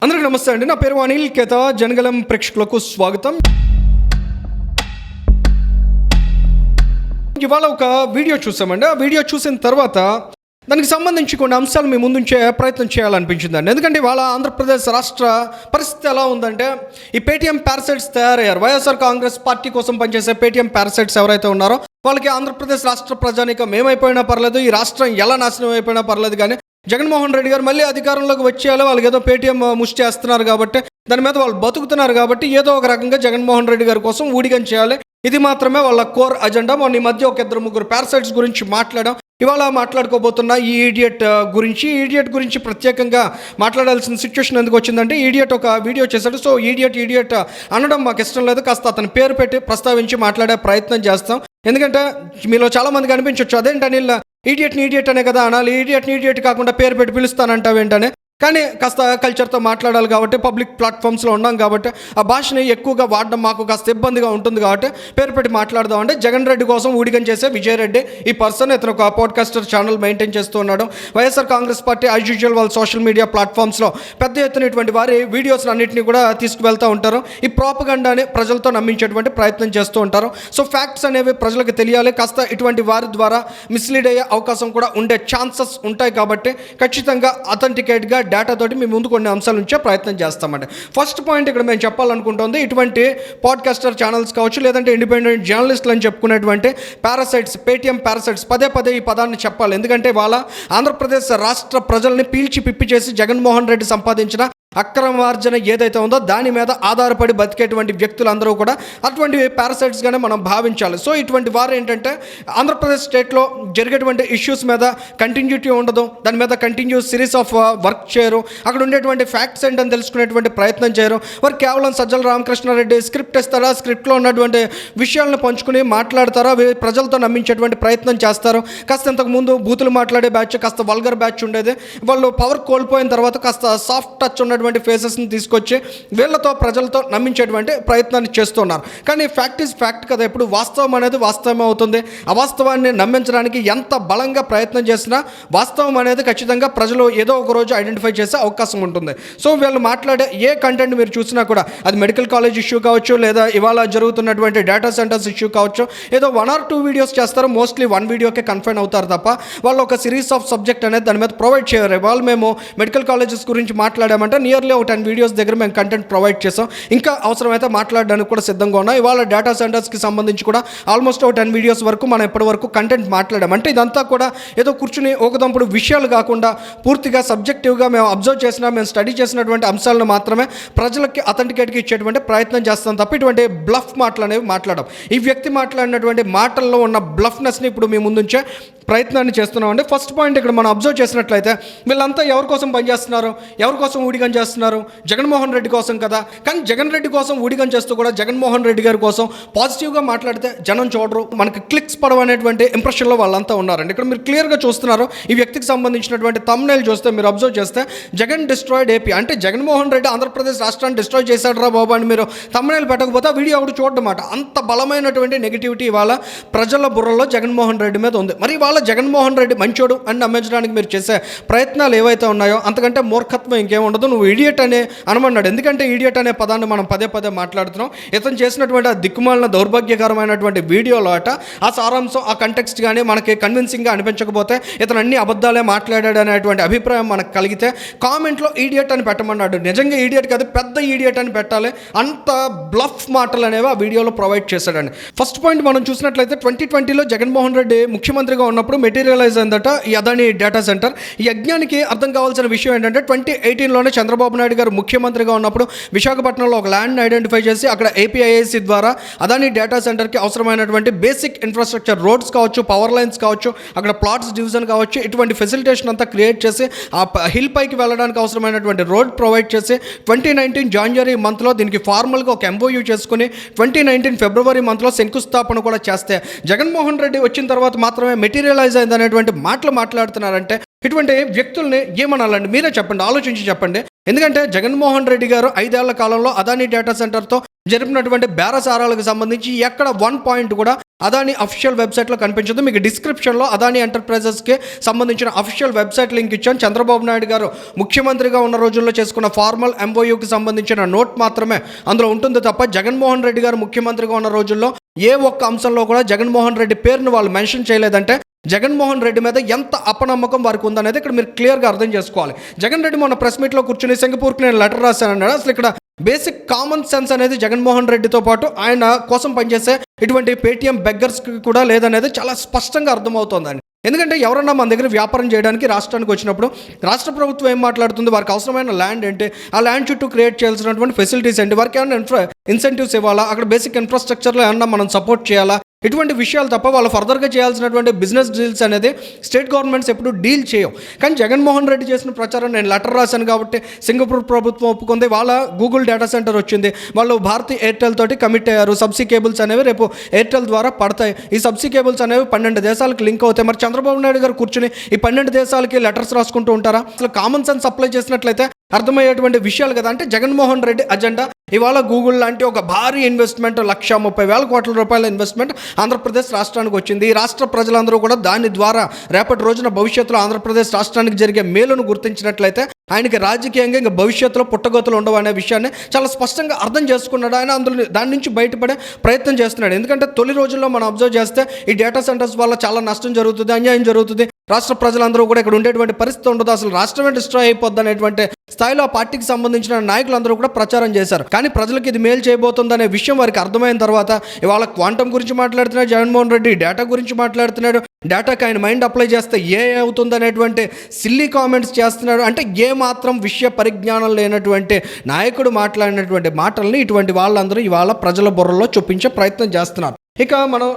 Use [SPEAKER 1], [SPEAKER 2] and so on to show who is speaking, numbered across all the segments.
[SPEAKER 1] అందరికీ నమస్తే అండి. నా పేరు అనిల్ కేత. జనగలం ప్రేక్షకులకు స్వాగతం. ఇవాళ ఒక వీడియో చూసామండి. ఆ వీడియో చూసిన తర్వాత దానికి సంబంధించి కొన్ని అంశాలు మీ ముందుంచే ప్రయత్నం చేయాలనిపించిందండి. ఎందుకంటే ఇవాళ ఆంధ్రప్రదేశ్ రాష్ట్ర పరిస్థితి ఎలా ఉందంటే, ఈ పేటీఎం పారాసైట్స్ తయారయ్యారు. వైఎస్ఆర్ కాంగ్రెస్ పార్టీ కోసం పనిచేసే పేటీఎం పారాసైట్స్ ఎవరైతే ఉన్నారో వాళ్ళకి ఆంధ్రప్రదేశ్ రాష్ట్ర ప్రజానీకం ఏమైపోయినా పర్లేదు, ఈ రాష్ట్రం ఎలా నాశనం అయిపోయినా పర్లేదు, కానీ జగన్మోహన్ రెడ్డి గారు మళ్ళీ అధికారంలోకి వచ్చేయాలి, వాళ్ళకి ఏదో పేటీఎం ముష్టి చేస్తున్నారు కాబట్టి, దాని మీద వాళ్ళు బతుకుతున్నారు కాబట్టి ఏదో ఒక రకంగా జగన్మోహన్ రెడ్డి గారి కోసం ఊడిగం చేయాలి, ఇది మాత్రమే వాళ్ళ కోర్ అజెండా. మొన్న ఈ మధ్య ఒక ఇద్దరు ముగ్గురు పారాసైట్స్ గురించి మాట్లాడాం. ఇవాళ మాట్లాడుకోబోతున్న ఈ ఈడియట్ గురించి ప్రత్యేకంగా మాట్లాడాల్సిన సిచ్యువేషన్ ఎందుకు వచ్చిందంటే, ఈడియట్ ఒక వీడియో చేశాడు. సో ఈడియట్ అనడం మాకు ఇష్టం లేదు, కాస్త అతని పేరు పెట్టి ప్రస్తావించి మాట్లాడే ప్రయత్నం చేస్తాం. ఎందుకంటే మీలో చాలా మందికి అనిపించవచ్చు, అదేంటి అనిల్ ఈడియట్ అనే కదా అనాలి, ఈడియట్ కాకుండా పేరు పెట్టి పిలుస్తానంటావేంటనే. కానీ కాస్త కల్చర్తో మాట్లాడాలి కాబట్టి, పబ్లిక్ ప్లాట్ఫామ్స్లో ఉన్నాం కాబట్టి, ఆ భాషని ఎక్కువగా వాడడం మాకు కాస్త ఇబ్బందిగా ఉంటుంది కాబట్టి పేరు పెట్టి మాట్లాడదాం అంటే, జగన్ రెడ్డి కోసం ఊడిగం చేసే విజయ్ రెడ్డి ఈ పర్సన్, ఇతను ఒక పాడ్కాస్టర్ ఛానల్ మెయింటైన్ చేస్తూ ఉన్నాడు. YSR Congress party as usual వాళ్ళ సోషల్ మీడియా ప్లాట్ఫామ్స్లో పెద్ద ఎత్తున ఇటువంటి వారి వీడియోస్ అన్నింటినీ కూడా తీసుకువెళ్తూ ఉంటారు. ఈ ప్రాపగండాని ప్రజలతో నమ్మించేటువంటి ప్రయత్నం చేస్తూ ఉంటారు. సో ఫ్యాక్ట్స్ అనేవి ప్రజలకు తెలియాలి, కాస్త ఇటువంటి వారి ద్వారా మిస్లీడ్ అయ్యే అవకాశం కూడా ఉండే ఛాన్సెస్ ఉంటాయి కాబట్టి ఖచ్చితంగా అథెంటికేట్గా డేటా తోటి మీ ముందు కొన్ని అంశాలు ఉంచే ప్రయత్నం చేస్తామండి. ఫస్ట్ పాయింట్ ఇక్కడ మేము చెప్పాలనుకుంటుంది, ఇటువంటి పాడ్కాస్టర్ ఛానల్స్ కావచ్చు, లేదంటే ఇండిపెండెంట్ జర్నలిస్టులు అని చెప్పుకునేటువంటి పారాసైట్స్, పేటీఎం పారాసైట్స్, పదే ఈ పదాన్ని చెప్పాలి. ఎందుకంటే వాళ్ళ ఆంధ్రప్రదేశ్ రాష్ట్ర ప్రజల్ని పీల్చి పిప్పి చేసి జగన్మోహన్ రెడ్డి సంపాదించిన అక్రమార్జన ఏదైతే ఉందో దాని మీద ఆధారపడి బతికేటువంటి వ్యక్తులందరూ కూడా అటువంటి పారాసైట్స్గానే మనం భావించాలి. సో ఇటువంటి వారు ఏంటంటే, ఆంధ్రప్రదేశ్ స్టేట్లో జరిగేటువంటి ఇష్యూస్ మీద కంటిన్యూటీ ఉండదు, దాని మీద కంటిన్యూస్ సిరీస్ ఆఫ్ వర్క్ చేయరు, అక్కడ ఉండేటువంటి ఫ్యాక్ట్స్ ఏంటని తెలుసుకునేటువంటి ప్రయత్నం చేయరు. వారు కేవలం సజ్జల రామకృష్ణారెడ్డి స్క్రిప్ట్ ఇస్తారా, స్క్రిప్ట్లో ఉన్నటువంటి విషయాలను పంచుకుని మాట్లాడతారా, ప్రజలతో నమ్మించేటువంటి ప్రయత్నం చేస్తారు. కాస్త ఇంతకుముందు బూతులు మాట్లాడే బ్యాచ్, కాస్త వల్గర్ బ్యాచ్ ఉండేది. వాళ్ళు పవర్ కోల్పోయిన తర్వాత కాస్త సాఫ్ట్ టచ్ ఉన్న ఫేసెస్ని తీసుకొచ్చి వీళ్ళతో ప్రజలతో నమ్మించేటువంటి ప్రయత్నాన్ని చేస్తున్నారు. కానీ ఫ్యాక్ట్ ఈజ్ ఫ్యాక్ట్ కదా, ఇప్పుడు వాస్తవం అనేది వాస్తవమే అవుతుంది. అవాస్తవాన్ని నమ్మించడానికి ఎంత బలంగా ప్రయత్నం చేసినా వాస్తవం అనేది ఖచ్చితంగా ప్రజలు ఏదో ఒక రోజు ఐడెంటిఫై చేసే అవకాశం ఉంటుంది. సో వీళ్ళు మాట్లాడే ఏ కంటెంట్ మీరు చూసినా కూడా, అది మెడికల్ కాలేజ్ ఇష్యూ కావచ్చు, లేదా ఇవాళ జరుగుతున్నటువంటి డేటా సెంటర్స్ ఇష్యూ కావచ్చు, ఏదో 1 or 2 వీడియోస్ చేస్తారు, మోస్ట్లీ 1 వీడియోకే కన్ఫైన్ అవుతారు తప్ప వాళ్ళు ఒక సిరీస్ ఆఫ్ సబ్జెక్ట్ అనేది దాని మీద ప్రొవైడ్ చేయరు. వాళ్ళు మేము మెడికల్ కాలేజెస్ గురించి మాట్లాడామంటే నియర్లీ ఒక 10 వీడియోస్ దగ్గర మేము కంటెంట్ ప్రొవైడ్ చేసాం. ఇంకా అవసరమైతే మాట్లాడడానికి కూడా సిద్ధంగా ఉన్నాం. ఇవాళ డేటా సెంటర్స్కి సంబంధించి కూడా ఆల్మోస్ట్ ఒక 10 వీడియోస్ వరకు మనం ఇప్పటి వరకు కంటెంట్ మాట్లాడాం. అంటే ఇదంతా కూడా ఏదో కూర్చుని ఒకదంపుడు విషయాలు కాకుండా పూర్తిగా సబ్జెక్టివ్గా మేము అబ్జర్వ్ చేసిన, మేము స్టడీ చేసినటువంటి అంశాలను మాత్రమే ప్రజలకి అథెంటికేట్గా ఇచ్చేటువంటి ప్రయత్నం చేస్తాం తప్ప ఇటువంటి బ్లఫ్ మాటలు అనేవి మాట్లాడడం. ఈ వ్యక్తి మాట్లాడినటువంటి మాటల్లో ఉన్న బ్లఫ్నెస్ని ఇప్పుడు మీ ముందుంచే ప్రయత్నాన్ని చేస్తున్నామండి. ఫస్ట్ పాయింట్ ఇక్కడ మనం అబ్జర్వ్ చేసినట్లయితే, వీళ్ళంతా ఎవరి కోసం పనిచేస్తున్నారు, ఎవరి కోసం ఊడిగం చేస్తున్నారు? జగన్మోహన్ రెడ్డి కోసం కదా. కానీ జగన్ రెడ్డి కోసం ఊడిగం చేస్తూ కూడా జగన్మోహన్ రెడ్డి గారి కోసం పాజిటివ్గా మాట్లాడితే జనం చూడరు, మనకి క్లిక్స్ పడవనేటువంటి ఇంప్రెషన్లో వాళ్ళంతా ఉన్నారండి. ఇక్కడ మీరు క్లియర్గా చూస్తున్నారు, ఈ వ్యక్తికి సంబంధించినటువంటి థంబ్నెయిల్ చూస్తే, మీరు అబ్జర్వ్ చేస్తే జగన్ డిస్ట్రాయిడ్ ఏపీ అంటే జగన్మోహన్ రెడ్డి ఆంధ్రప్రదేశ్ రాష్ట్రాన్ని డిస్ట్రాయ్ చేశాడు రా బాబు అని మీరు థంబ్నెయిల్ పెట్టకపోతే వీడియో ఒకటి చూడమాట. అంత బలమైనటువంటి నెగిటివిటీ ఇవాళ ప్రజల బుర్రలో జగన్మోహన్ రెడ్డి మీద ఉంది. మరి ఇవాళ జగన్మోహన్ రెడ్డి మంచోడు అని నమ్మించడానికి మీరు చేసే ప్రయత్నాలు ఏవైతే ఉన్నాయో అంతకంటే మూర్ఖత్వం ఇంకేం ఉండదు. నువ్వు ఈడియట్ అనే అనమన్నాడు. ఎందుకంటే ఈడియట్ అనే పదాన్ని మనం పదే మాట్లాడుతున్నాం. ఇతను చేసినటువంటి ఆ దిక్కుమాలిన దౌర్భాగ్యకరమైనటువంటి వీడియోలో ఆ సారాంశం, ఆ కంటెక్స్ట్ కానీ మనకి కన్విన్సింగ్గా అనిపించకపోతే, ఇతను అన్ని అబద్ధాలే మాట్లాడాడు అనేటువంటి అభిప్రాయం మనకు కలిగితే కామెంట్లో ఈడియట్ అని పెట్టమన్నాడు. నిజంగా ఈడియట్ కాదు, పెద్ద ఈడియట్ అని పెట్టాలి. అంత బ్లఫ్ మాటలు అనేవి ఆ వీడియోలో ప్రొవైడ్ చేశాడండి. ఫస్ట్ పాయింట్ మనం చూసినట్లయితే, 2020లో జగన్మోహన్ రెడ్డి ముఖ్యమంత్రిగా ఉన్నప్పుడు మెటీరియలైజ్ అయిందట ఈ అదాని డేటా సెంటర్. ఈ యజ్ఞానికి అర్థం కావాల్సిన విషయం ఏంటంటే, 2018లోనే చంద్రబాబు నాయుడు గారు ముఖ్యమంత్రిగా ఉన్నప్పుడు విశాఖపట్నంలో ఒక ల్యాండ్ని ఐడెంటిఫై చేసి అక్కడ ఏపీఐఐసి ద్వారా అదాని డేటా సెంటర్కి అవసరమైనటువంటి బేసిక్ ఇన్ఫ్రాస్ట్రక్చర్, రోడ్స్ కావచ్చు, పవర్ లైన్స్ కావచ్చు, అక్కడ ప్లాట్స్ డివిజన్ కావచ్చు, ఇటువంటి ఫెసిలిటేషన్ అంతా క్రియేట్ చేసి ఆ హిల్ పైకి వెళ్ళడానికి అవసరమైనటువంటి రోడ్ ప్రొవైడ్ చేసి 2019 జాన్వరి మంత్లో దీనికి ఫార్మల్గా ఒక ఎంఓయూ చేసుకుని 2019 ఫిబ్రవరి మంత్లో శంకుస్థాపన కూడా చేస్తే, జగన్మోహన్ రెడ్డి వచ్చిన తర్వాత మాత్రమే మెటీరియలైజ్ అయింది అనేటువంటి మాటలు మాట్లాడుతున్నారంటే ఇటువంటి వ్యక్తుల్ని ఏమనాలండి? మీరే చెప్పండి, ఆలోచించి చెప్పండి. ఎందుకంటే జగన్మోహన్ రెడ్డి గారు 5 ఏళ్ల కాలంలో అదాని డేటా సెంటర్తో జరిపినటువంటి బేరసారాలకు సంబంధించి ఎక్కడ 1 పాయింట్ కూడా అదాని అఫీషియల్ వెబ్సైట్లో కనిపించదు. మీకు డిస్క్రిప్షన్లో అదాని ఎంటర్ప్రైజెస్కి సంబంధించిన అఫీషియల్ వెబ్సైట్ లింక్ ఇచ్చాను. చంద్రబాబు నాయుడు గారు ముఖ్యమంత్రిగా ఉన్న రోజుల్లో చేసుకున్న ఫార్మల్ MOUకి సంబంధించిన నోట్ మాత్రమే అందులో ఉంటుంది తప్ప జగన్మోహన్ రెడ్డి గారు ముఖ్యమంత్రిగా ఉన్న రోజుల్లో ఏ ఒక్క అంశంలో కూడా జగన్మోహన్ రెడ్డి పేరును వాళ్ళు మెన్షన్ చేయలేదంటే జగన్మోహన్ రెడ్డి మీద ఎంత అపనమ్మకం వారికి ఉందనేది ఇక్కడ మీరు క్లియర్గా అర్థం చేసుకోవాలి. జగన్ రెడ్డి మొన్న ప్రెస్ మీట్లో కూర్చుని సింగపూర్కి నేను లెటర్ రాశానన్నాడు. అసలు ఇక్కడ బేసిక్ కామన్ సెన్స్ అనేది జగన్మోహన్ రెడ్డితో పాటు ఆయన కోసం పనిచేసే ఇటువంటి పేటీఎం బెగ్గర్స్కి కూడా లేదనేది చాలా స్పష్టంగా అర్థమవుతోందండి. ఎందుకంటే ఎవరన్నా మన దగ్గర వ్యాపారం చేయడానికి రాష్ట్రానికి వచ్చినప్పుడు రాష్ట్ర ప్రభుత్వం ఏం మాట్లాడుతుంది, వారికి అవసరమైన ల్యాండ్ ఏంటి, ఆ ల్యాండ్ చుట్టూ క్రియేట్ చేయాల్సినటువంటి ఫెసిలిటీస్ ఏంటి, వారికి ఏమైనా ఇన్సెంటివ్స్ ఇవ్వాలా, అక్కడ బేసిక్ ఇన్ఫ్రాస్ట్రక్చర్లో ఏమన్నా మనం సపోర్ట్ చేయాలా, ఇటువంటి విషయాలు తప్ప వాళ్ళు ఫర్దర్గా చేయాల్సినటువంటి బిజినెస్ డీల్స్ అనేది స్టేట్ గవర్నమెంట్స్ ఎప్పుడు డీల్ చేయవు. కానీ జగన్మోహన్ రెడ్డి చేసిన ప్రచారం నేను లెటర్ రాశాను కాబట్టి సింగపూర్ ప్రభుత్వం ఒప్పుకుంది, వాళ్ళ గూగుల్ డేటా సెంటర్ వచ్చింది, వాళ్ళు భారతీ ఎయిర్టెల్ తోటి కమిట్ అయ్యారు. సబ్సీ కేబుల్స్ అనేవి రేపు ఎయిర్టెల్ ద్వారా పడతాయి. ఈ సబ్సీ కేబుల్స్ అనేవి 12 దేశాలకు లింక్ అవుతాయి. మరి చంద్రబాబు నాయుడు గారు కూర్చుని ఈ 12 దేశాలకి లెటర్స్ రాసుకుంటూ ఉంటారా? అసలు కామన్ సెన్స్ అప్లై చేసినట్లయితే అర్థమయ్యేటువంటి విషయాలు కదా. అంటే జగన్మోహన్ రెడ్డి అజెండా ఇవాళ గూగుల్ లాంటి ఒక భారీ ఇన్వెస్ట్మెంట్ 1,30,000 కోట్ల రూపాయల ఇన్వెస్ట్మెంట్ ఆంధ్రప్రదేశ్ రాష్ట్రానికి వచ్చింది. ఈ రాష్ట్ర ప్రజలందరూ కూడా దాని ద్వారా రేపటి రోజున భవిష్యత్తులో ఆంధ్రప్రదేశ్ రాష్ట్రానికి జరిగే మేలును గుర్తించినట్లయితే ఆయనకి రాజకీయంగా ఇంకా భవిష్యత్తులో పుట్టగొతులు ఉండవు అనే విషయాన్ని చాలా స్పష్టంగా అర్థం చేసుకున్నాడు. ఆయన అందులో దాని నుంచి బయటపడే ప్రయత్నం చేస్తున్నాడు. ఎందుకంటే తొలి రోజుల్లో మనం అబ్జర్వ్ చేస్తే ఈ డేటా సెంటర్స్ వల్ల చాలా నష్టం జరుగుతుంది, అన్యాయం జరుగుతుంది, రాష్ట్ర ప్రజలందరూ కూడా ఇక్కడ ఉండేటువంటి పరిస్థితి ఉండదు, అసలు రాష్ట్రమే డిస్ట్రాయ్ అయిపోద్ది అనేటువంటి స్థాయిలో ఆ పార్టీకి సంబంధించిన నాయకులందరూ కూడా ప్రచారం చేశారు. కానీ ప్రజలకు ఇది మేలు చేయబోతుందనే విషయం వారికి అర్థమైన తర్వాత ఇవాళ క్వాంటమ్ గురించి మాట్లాడుతున్నాడు జగన్మోహన్ రెడ్డి, డేటా గురించి మాట్లాడుతున్నాడు, డేటాకి ఆయన మైండ్ అప్లై చేస్తే ఏ అవుతుంది అనేటువంటి సిల్లీ కామెంట్స్ చేస్తున్నాడు. అంటే ఏ మాత్రం విషయ పరిజ్ఞానం లేనటువంటి నాయకుడు మాట్లాడినటువంటి మాటల్ని ఇటువంటి వాళ్ళందరూ ఇవాళ ప్రజల బుర్రలో చొప్పించే ప్రయత్నం చేస్తున్నారు. ఇక మనం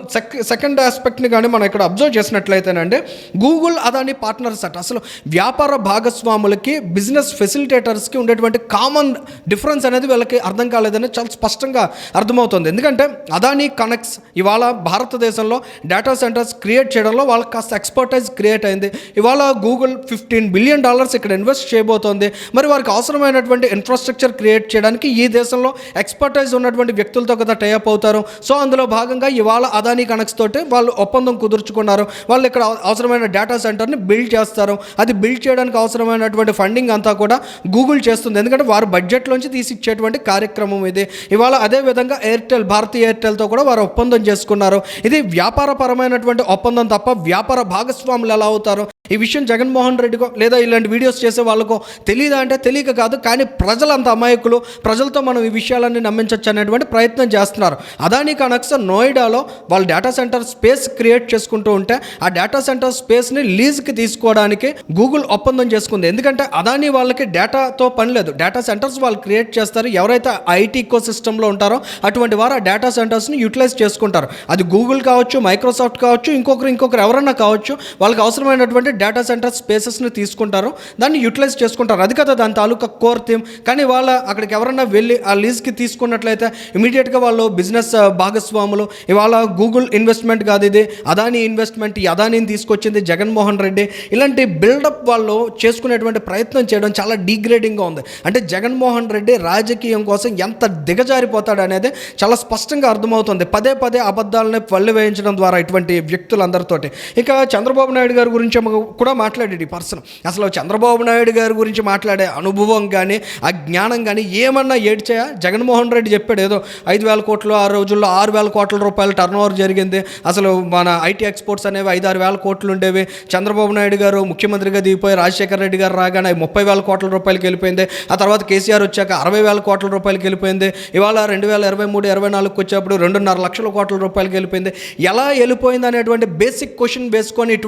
[SPEAKER 1] సెకండ్ ఆస్పెక్ట్ని కానీ మనం ఇక్కడ అబ్జర్వ్ చేసినట్లయితేనండి, గూగుల్ అదాని పార్ట్నర్స్ అట అసలు వ్యాపార భాగస్వాములకి బిజినెస్ ఫెసిలిటేటర్స్కి ఉండేటువంటి కామన్ డిఫరెన్స్ అనేది వీళ్ళకి అర్థం కాలేదని చాలా స్పష్టంగా అర్థమవుతుంది. ఎందుకంటే అదాని కనెక్ట్స్ ఇవాళ భారతదేశంలో డేటా సెంటర్స్ క్రియేట్ చేయడంలో వాళ్ళకి కాస్త ఎక్స్పర్టైజ్ క్రియేట్ అయింది. ఇవాళ గూగుల్ $15 బిలియన్ ఇక్కడ ఇన్వెస్ట్ చేయబోతోంది. మరి వారికి అవసరమైనటువంటి ఇన్ఫ్రాస్ట్రక్చర్ క్రియేట్ చేయడానికి ఈ దేశంలో ఎక్స్పర్టైజ్ ఉన్నటువంటి వ్యక్తులతో కదా టైఅప్ అవుతారు. సో అందులో భాగంగా ఇవాళ అదాని కనెక్ట్స్ తోటి వాళ్ళు ఒప్పందం కుదుర్చుకున్నారు. వాళ్ళు ఇక్కడ అవసరమైన డేటా సెంటర్ని బిల్డ్ చేస్తారు. అది బిల్డ్ చేయడానికి అవసరమైనటువంటి ఫండింగ్ అంతా కూడా గూగుల్ చేస్తుంది. ఎందుకంటే వారు బడ్జెట్లోంచి తీసి ఇచ్చేటువంటి కార్యక్రమం ఇది. ఇవాళ అదేవిధంగా ఎయిర్టెల్, భారతీ ఎయిర్టెల్తో కూడా వారు ఒప్పందం చేసుకున్నారు. ఇది వ్యాపారపరమైనటువంటి ఒప్పందం తప్ప వ్యాపార భాగస్వాములు ఎలా అవుతారు? ఈ విషయం జగన్మోహన్ రెడ్డికో లేదా ఇలాంటి వీడియోస్ చేసే వాళ్ళకో తెలియదా అంటే తెలియక కాదు, కానీ ప్రజలంత అమాయకులు, ప్రజలతో మనం ఈ విషయాలన్నీ నమ్మించవచ్చు అనేటువంటి ప్రయత్నం చేస్తున్నారు. అదాని కనెక్ట్స్ నోయిడాలో వాళ్ళు డేటా సెంటర్ స్పేస్ క్రియేట్ చేసుకుంటూ ఉంటే ఆ డేటా సెంటర్ స్పేస్ని లీజ్కి తీసుకోవడానికి గూగుల్ ఒప్పందం చేసుకుంది. ఎందుకంటే అదాని వాళ్ళకి డేటాతో పని లేదు, డేటా సెంటర్స్ వాళ్ళు క్రియేట్ చేస్తారు. ఎవరైతే ఐటీ ఇకో సిస్టంలో ఉంటారో అటువంటి వారు ఆ డేటా సెంటర్స్ని యూటిలైజ్ చేసుకుంటారు. అది గూగుల్ కావచ్చు, మైక్రోసాఫ్ట్ కావచ్చు, ఇంకొకరు ఎవరన్నా కావచ్చు, వాళ్ళకి అవసరమైనటువంటి డేటా సెంటర్ స్పేసెస్ని తీసుకుంటారు, దాన్ని యూటిలైజ్ చేసుకుంటారు. అది కదా దాని తాలూకా కోర్ థీమ్. కానీ వాళ్ళ అక్కడికి ఎవరన్నా వెళ్ళి ఆ లీజ్కి తీసుకున్నట్లయితే ఇమీడియట్గా వాళ్ళు బిజినెస్ భాగస్వాములు. ఇవాళ గూగుల్ ఇన్వెస్ట్మెంట్ కాదు ఇది, అదాని ఇన్వెస్ట్మెంట్, ఈ అదానిని తీసుకొచ్చింది జగన్మోహన్ రెడ్డి. ఇలాంటి బిల్డప్ వాళ్ళు చేసుకునేటువంటి ప్రయత్నం చేయడం చాలా డీగ్రేడింగ్గా ఉంది. అంటే జగన్మోహన్ రెడ్డి రాజకీయం కోసం ఎంత దిగజారిపోతాడు అనేది చాలా స్పష్టంగా అర్థమవుతుంది. పదే అబద్ధాలని పళ్ళు వేయించడం ద్వారా ఇటువంటి వ్యక్తులందరితోటి. ఇక చంద్రబాబు నాయుడు గారి గురించి కూడా మాట్లాడాడు ఈ పర్సన్. అసలు చంద్రబాబు నాయుడు గారి గురించి మాట్లాడే అనుభవం కానీ ఆ జ్ఞానం కానీ ఏమన్నా ఏడ్చాయా? జగన్మోహన్ రెడ్డి చెప్పాడు ఏదో 5,000 కోట్లు, ఆ రోజుల్లో 6,000 కోట్ల రూపాయలు టర్న్ ఓవర్ జరిగింది, అసలు మన ఐటీ ఎక్స్పోర్ట్స్ అనేవి 5-6 కోట్లు ఉండేవి. చంద్రబాబు నాయుడు గారు ముఖ్యమంత్రిగా దిగిపోయి రాజశేఖర రెడ్డి గారు రాగానే 30,000 కోట్ల రూపాయలకి వెళ్ళిపోయింది. ఆ తర్వాత కేసీఆర్ వచ్చాక 60,000 కోట్ల రూపాయలకి వెళ్ళిపోయింది. ఇవాళ 2023-24 వచ్చేప్పుడు 2.5 లక్షల కోట్ల రూపాయలకి వెళ్ళిపోయింది. ఎలా వెళ్ళిపోయింది అనేటువంటి బేసిక్ క్వశ్చన్ వేసుకొని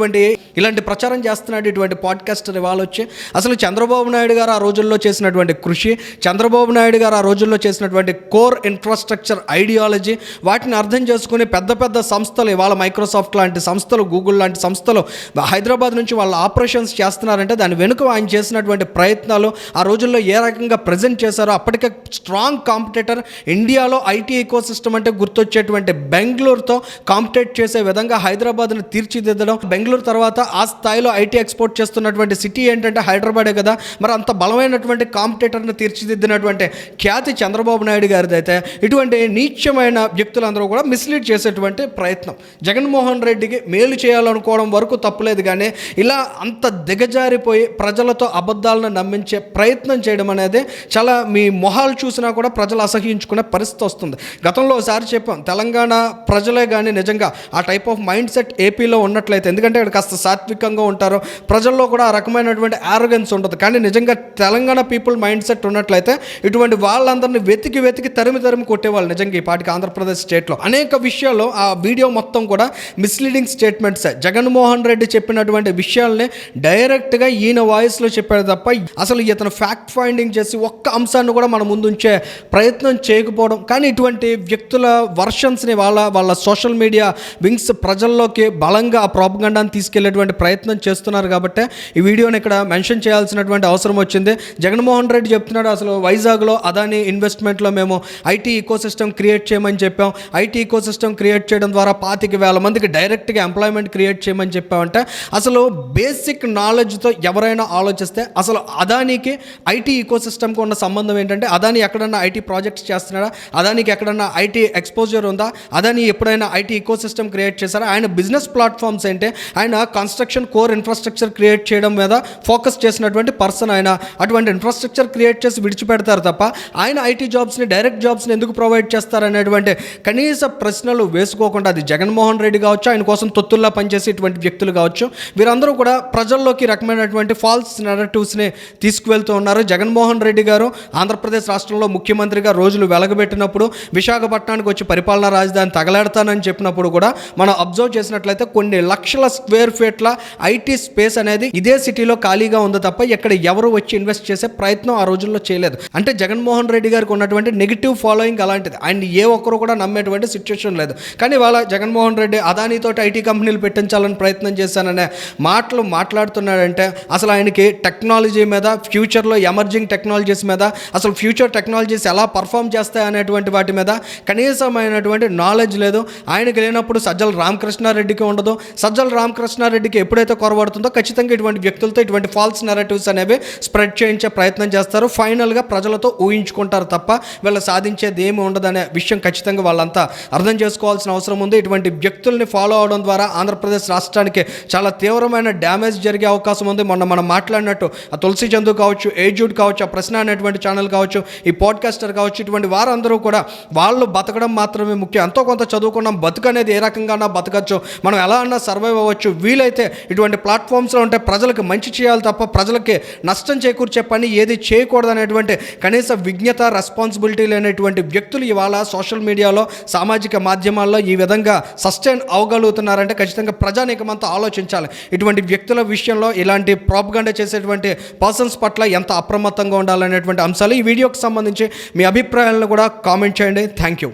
[SPEAKER 1] ఇలాంటి ప్రచారం చేస్తున్నాడు ఇటువంటి పాడ్కాస్టర్ ఇవాళ వచ్చి. అసలు చంద్రబాబు నాయుడు గారు ఆ రోజుల్లో చేసినటువంటి కృషి, చంద్రబాబు నాయుడు గారు ఆ రోజుల్లో చేసినటువంటి కోర్ ఇన్ఫ్రాస్ట్రక్చర్ ఐడియాలజీ, వాటిని అర్థం చేసుకుని పెద్ద సంస్థలు ఇవాళ మైక్రోసాఫ్ట్ లాంటి సంస్థలు, గూగుల్ లాంటి సంస్థలు హైదరాబాద్ నుంచి వాళ్ళ ఆపరేషన్స్ చేస్తున్నారంటే దాని వెనుక ఆయన చేసినటువంటి ప్రయత్నాలు, ఆ రోజుల్లో ఏ రకంగా ప్రజెంట్ చేశారో. అప్పటికే స్ట్రాంగ్ కాంపిటేటర్ ఇండియాలో ఐటీ ఈకో సిస్టమ్ అంటే గుర్తొచ్చేటువంటి బెంగళూరుతో కాంపిటేట్ చేసే విధంగా హైదరాబాద్ని తీర్చిదిద్దడం, బెంగళూరు తర్వాత ఆ స్థాయి స్థాయిలో ఐటీ ఎక్స్పోర్ట్ చేస్తున్నటువంటి సిటీ ఏంటంటే హైదరాబాదే కదా. మరి అంత బలమైనటువంటి కాంపిటేటర్ని తీర్చిదిద్దినటువంటి ఖ్యాతి చంద్రబాబు నాయుడు గారిది అయితే ఇటువంటి నీచమైన వ్యక్తులందరూ కూడా మిస్లీడ్ చేసేటువంటి ప్రయత్నం. జగన్మోహన్ రెడ్డికి మేలు చేయాలనుకోవడం వరకు తప్పులేదు, కానీ ఇలా అంత దిగజారిపోయి ప్రజలతో అబద్ధాలను నమ్మించే ప్రయత్నం చేయడం అనేది చాలా మీ మొహాలు చూసినా కూడా ప్రజలు అసహ్యించుకునే పరిస్థితి వస్తుంది. గతంలో ఒకసారి చెప్పాం, తెలంగాణ ప్రజలే కానీ నిజంగా ఆ టైప్ ఆఫ్ మైండ్ సెట్ ఏపీలో ఉన్నట్లయితే, ఎందుకంటే ఇక్కడ కాస్త సాత్వికంగా ఉంటారు, ప్రజల్లో కూడా ఆ రకమైనటువంటి ఆరోగెన్స్ ఉండదు. కానీ నిజంగా తెలంగాణ పీపుల్ మైండ్ సెట్ ఉన్నట్లయితే ఇటువంటి వాళ్ళందరినీ వెతికి తరిమి కొట్టేవాళ్ళు నిజంగా ఈ పాటికి ఆంధ్రప్రదేశ్ స్టేట్లో. అనేక విషయాల్లో ఆ వీడియో మొత్తం కూడా మిస్లీడింగ్ స్టేట్మెంట్సే. జగన్మోహన్ రెడ్డి చెప్పినటువంటి విషయాల్ని డైరెక్ట్గా ఈయన వాయిస్లో చెప్పాడు తప్ప అసలు ఇతను ఫ్యాక్ట్ ఫైండింగ్ చేసి ఒక్క అంశాన్ని కూడా మన ముందుంచే ప్రయత్నం చేయకపోవడం. కానీ ఇటువంటి వ్యక్తుల వర్షన్స్ని వాళ్ళ సోషల్ మీడియా వింగ్స్ ప్రజల్లోకి బలంగా ఆ ప్రాపగండాన్ని తీసుకెళ్లేటువంటి ప్రయత్నం చేస్తున్నారు. కాబట్టి ఈ వీడియోని ఇక్కడ మెన్షన్ చేయాల్సినటువంటి అవసరం వచ్చింది. జగన్మోహన్ రెడ్డి చెప్తున్నాడు, అసలు వైజాగ్లో అదాని ఇన్వెస్ట్మెంట్లో మేము ఐటీ ఈకోసిస్టమ్ క్రియేట్ చేయమని చెప్పాం. ఐటీ ఈకోసిస్టమ్ క్రియేట్ చేయడం ద్వారా 25,000 మందికి డైరెక్ట్గా ఎంప్లాయ్మెంట్ క్రియేట్ చేయమని చెప్పామంటే అసలు బేసిక్ నాలెడ్జ్తో ఎవరైనా ఆలోచిస్తే అసలు అదానికి ఐటీ ఈకోసిస్టమ్కి ఉన్న సంబంధం ఏంటంటే, అదాని ఎక్కడన్నా ఐటీ ప్రాజెక్ట్స్ చేస్తున్నాడా, అదానికి ఎక్కడన్నా ఐటీ ఎక్స్పోజర్ ఉందా, అదాని ఎప్పుడైనా ఐటీ ఈకోసిస్టమ్ క్రియేట్ చేశారా, ఆయన బిజినెస్ ప్లాట్ఫామ్స్ ఏంటి, ఆయన కన్స్ట్రక్షన్ కోర్ ఇన్ఫ్రాస్ట్రక్చర్ క్రియేట్ చేయడం మీద ఫోకస్ చేసినటువంటి పర్సన్. ఆయన అటువంటి ఇన్ఫ్రాస్ట్రక్చర్ క్రియేట్ చేసి విడిచిపెడతారు తప్ప ఆయన ఐటీ జాబ్స్ని డైరెక్ట్ జాబ్స్ని ఎందుకు ప్రొవైడ్ చేస్తారనేటువంటి కనీస ప్రశ్నలు వేసుకోకుండా, అది జగన్మోహన్ రెడ్డి కావచ్చు, ఆయన కోసం తొత్తుల్లా పనిచేసే ఇటువంటి వ్యక్తులు కావచ్చు, వీరందరూ కూడా ప్రజల్లోకి రకమైనటువంటి ఫాల్స్ నెరేటివ్స్ని తీసుకువెళ్తూ ఉన్నారు. జగన్మోహన్ రెడ్డి గారు ఆంధ్రప్రదేశ్ రాష్ట్రంలో ముఖ్యమంత్రిగా రోజులు వెలగబెట్టినప్పుడు, విశాఖపట్నానికి వచ్చి పరిపాలనా రాజధాని తగలాడతానని చెప్పినప్పుడు కూడా మనం అబ్జర్వ్ చేసినట్లయితే కొన్ని లక్షల స్క్వేర్ ఫీట్ల ఐటీ స్పేస్ అనేది ఇదే సిటీలో ఖాళీగా ఉంది తప్ప ఇక్కడ ఎవరు వచ్చి ఇన్వెస్ట్ చేసే ప్రయత్నం ఆ రోజుల్లో చేయలేదు. అంటే జగన్మోహన్ రెడ్డి గారికి ఉన్నటువంటి నెగిటివ్ ఫాలోయింగ్ అలాంటిది. ఆయన ఏ ఒక్కరు కూడా నమ్మేటువంటి సిచ్యువేషన్ లేదు. కానీ వాళ్ళ జగన్మోహన్ రెడ్డి అదానితో ఐటీ కంపెనీలు పెట్టించాలని ప్రయత్నం చేశాననే మాటలు మాట్లాడుతున్నాడంటే అసలు ఆయనకి టెక్నాలజీ మీద, ఫ్యూచర్లో ఎమర్జింగ్ టెక్నాలజీస్ మీద, అసలు ఫ్యూచర్ టెక్నాలజీస్ ఎలా పర్ఫామ్ చేస్తాయి అనేటువంటి వాటి మీద కనీసమైనటువంటి నాలెడ్జ్ లేదు. ఆయనకి లేనప్పుడు సజ్జల రామకృష్ణారెడ్డికి ఉండదు. సజ్జల రామకృష్ణారెడ్డికి ఎప్పుడైతే కొరబడుతుందో ఖచ్చితంగా ఇటువంటి వ్యక్తులతో ఇటువంటి ఫాల్స్ నెరేటివ్స్ అనేవి స్ప్రెడ్ చేయించే ప్రయత్నం చేస్తారు. ఫైనల్గా ప్రజలతో ఊహించుకుంటారు తప్ప వీళ్ళు సాధించేది ఏమి ఉండదనే విషయం ఖచ్చితంగా వాళ్ళంతా అర్థం చేసుకోవాల్సిన అవసరం ఉంది. ఇటువంటి వ్యక్తుల్ని ఫాలో అవడం ద్వారా ఆంధ్రప్రదేశ్ రాష్ట్రానికి చాలా తీవ్రమైన డ్యామేజ్ జరిగే అవకాశం ఉంది. మొన్న మనం మాట్లాడినట్టు ఆ తులసి చందు కావచ్చు, ఏజూడ్ కావచ్చు, ఆ ప్రశ్న అనేటువంటి ఛానల్ కావచ్చు, ఈ పాడ్కాస్టర్ కావచ్చు, ఇటువంటి వారందరూ కూడా వాళ్ళు బతకడం మాత్రమే ముఖ్యం. ఎంతో కొంత చదువుకున్నాం, బతుకు అనేది ఏ రకంగా బతకచ్చు, మనం ఎలా అన్నా సర్వైవ్ అవ్వచ్చు. వీలైతే ఇటువంటి ప్లాట్ఫామ్స్లో ఉంటే ప్రజలకు మంచి చేయాలి తప్ప ప్రజలకి నష్టం చేకూర్చే పని ఏది చేయకూడదు అనేటువంటి కనీస విజ్ఞత, రెస్పాన్సిబిలిటీ లేనటువంటి వ్యక్తులు ఇవాళ సోషల్ మీడియాలో, సామాజిక మాధ్యమాల్లో ఈ విధంగా సస్టైన్ అవ్వగలుగుతున్నారంటే ఖచ్చితంగా ప్రజానీకమంతా ఆలోచించాలి. ఇటువంటి వ్యక్తుల విషయంలో ఇలాంటి ప్రాపగండా చేసేటువంటి పర్సన్స్ పట్ల ఎంత అప్రమత్తంగా ఉండాలనేటువంటి అంశాలు ఈ వీడియోకి సంబంధించి మీ అభిప్రాయాలను కూడా కామెంట్ చేయండి. Thank you.